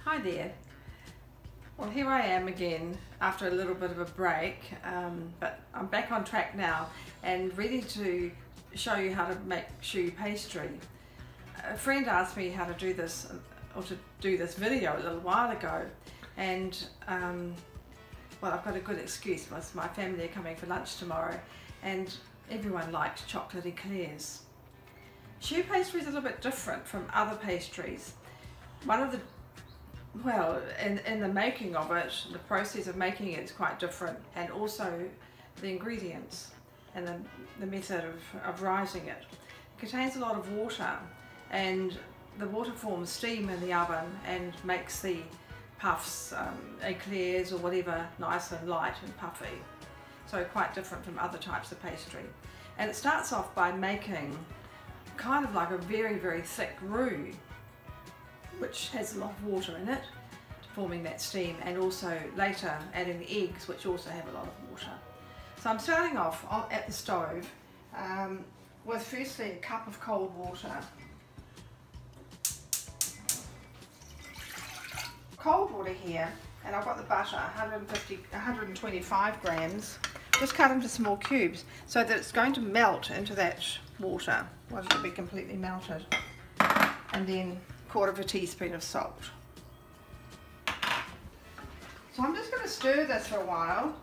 Hi there. Well, here I am again after a little bit of a break, but I'm back on track now and ready to show you how to make choux pastry. A friend asked me how to do this, or to do this video a little while ago, and well, I've got a good excuse because my family are coming for lunch tomorrow and everyone likes chocolate eclairs. Choux pastry is a little bit different from other pastries. One of the Well, in the making of it, the process of making it is quite different, and also the ingredients and the method of rising it. It contains a lot of water, and the water forms steam in the oven and makes the puffs, eclairs or whatever, nice and light and puffy. So quite different from other types of pastry. And it starts off by making kind of like a very, very thick roux, which has a lot of water in it, forming that steam, and also later adding the eggs, which also have a lot of water. So I'm starting off at the stove with firstly a cup of cold water. Cold water here, and I've got the butter, 125 grams, just cut into small cubes so that it's going to melt into that water once it'll be completely melted. And then 1/4 teaspoon of salt. So I'm just going to stir this for a while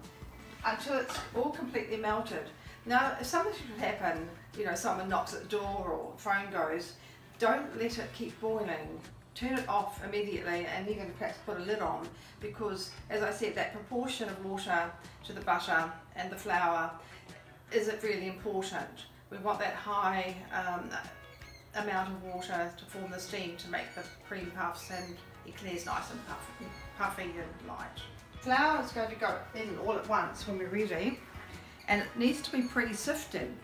until it's all completely melted. Now, if something should happen, you know, someone knocks at the door or phone goes, don't let it keep boiling. Turn it off immediately and even perhaps put a lid on, because as I said, that proportion of water to the butter and the flour is really important. We want that high amount of water to form the steam to make the cream puffs and eclairs nice and puffy and light. Flour is going to go in all at once when we're ready, and it needs to be pretty sifted.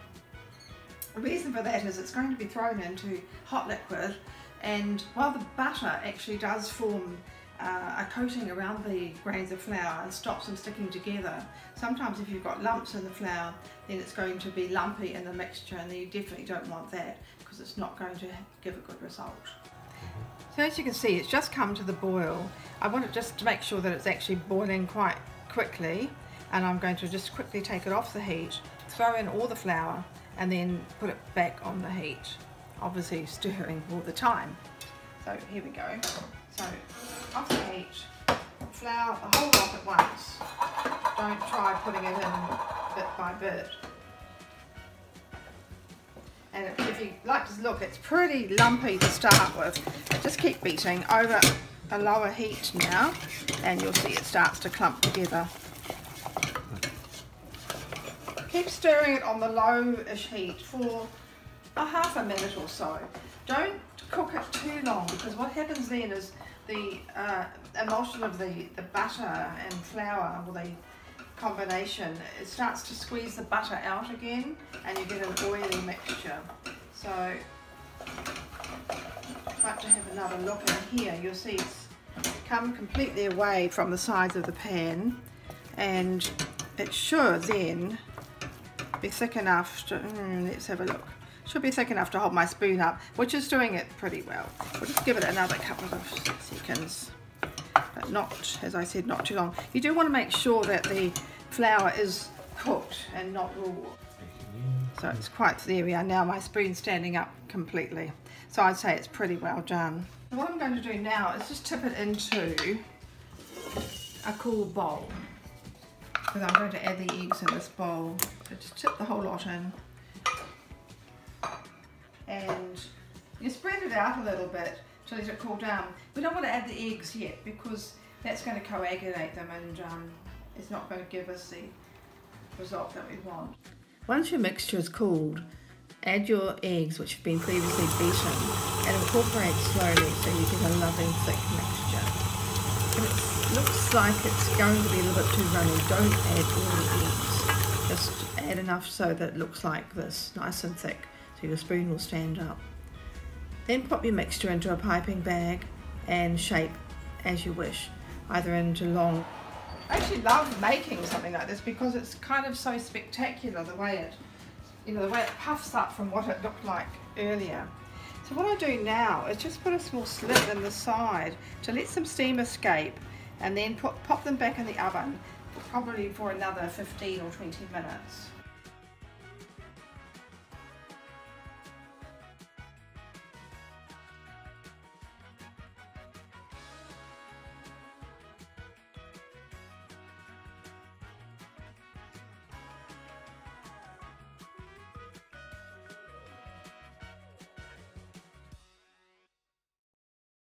The reason for that is it's going to be thrown into hot liquid, and while the butter actually does form a coating around the grains of flour and stops them sticking together, sometimes if you've got lumps in the flour, then it's going to be lumpy in the mixture, and you definitely don't want that because it's not going to give a good result. So as you can see, it's just come to the boil. I want it just to make sure that it's actually boiling quite quickly, and I'm going to just quickly take it off the heat, throw in all the flour, and then put it back on the heat, obviously stirring all the time. So here we go. So off the heat, flour the whole lot at once. Don't try putting it in bit by bit. And if you like to look, it's pretty lumpy to start with. But just keep beating over a lower heat now, and you'll see it starts to clump together. Keep stirring it on the low-ish heat for a half a minute or so. Don't cook it too long, because what happens then is the emulsion of the butter and flour, or the combination, it starts to squeeze the butter out again, and you get an oily mixture. So I'd like to have another look in here. You'll see it's come completely away from the sides of the pan, and it should then be thick enough to, let's have a look. Should be thick enough to hold my spoon up, which is doing it pretty well. We'll just give it another couple of seconds, but not, as I said, not too long. You do want to make sure that the flour is cooked and not raw. So it's quite, there we are now, my spoon's standing up completely. So I'd say it's pretty well done. So what I'm going to do now is just tip it into a cool bowl, because I'm going to add the eggs in this bowl. So just tip the whole lot in, and you spread it out a little bit to let it cool down. We don't want to add the eggs yet, because that's going to coagulate them, and it's not going to give us the result that we want. Once your mixture is cooled, add your eggs, which have been previously beaten, and incorporate slowly so you get a lovely thick mixture. If it looks like it's going to be a little bit too runny, don't add all the eggs. Just add enough so that it looks like this, nice and thick, so your spoon will stand up. Then pop your mixture into a piping bag and shape as you wish, either into long. I actually love making something like this because it's kind of so spectacular, the way it, the way it puffs up from what it looked like earlier. So what I do now is just put a small slit in the side to let some steam escape, and then pop them back in the oven, probably for another 15 or 20 minutes.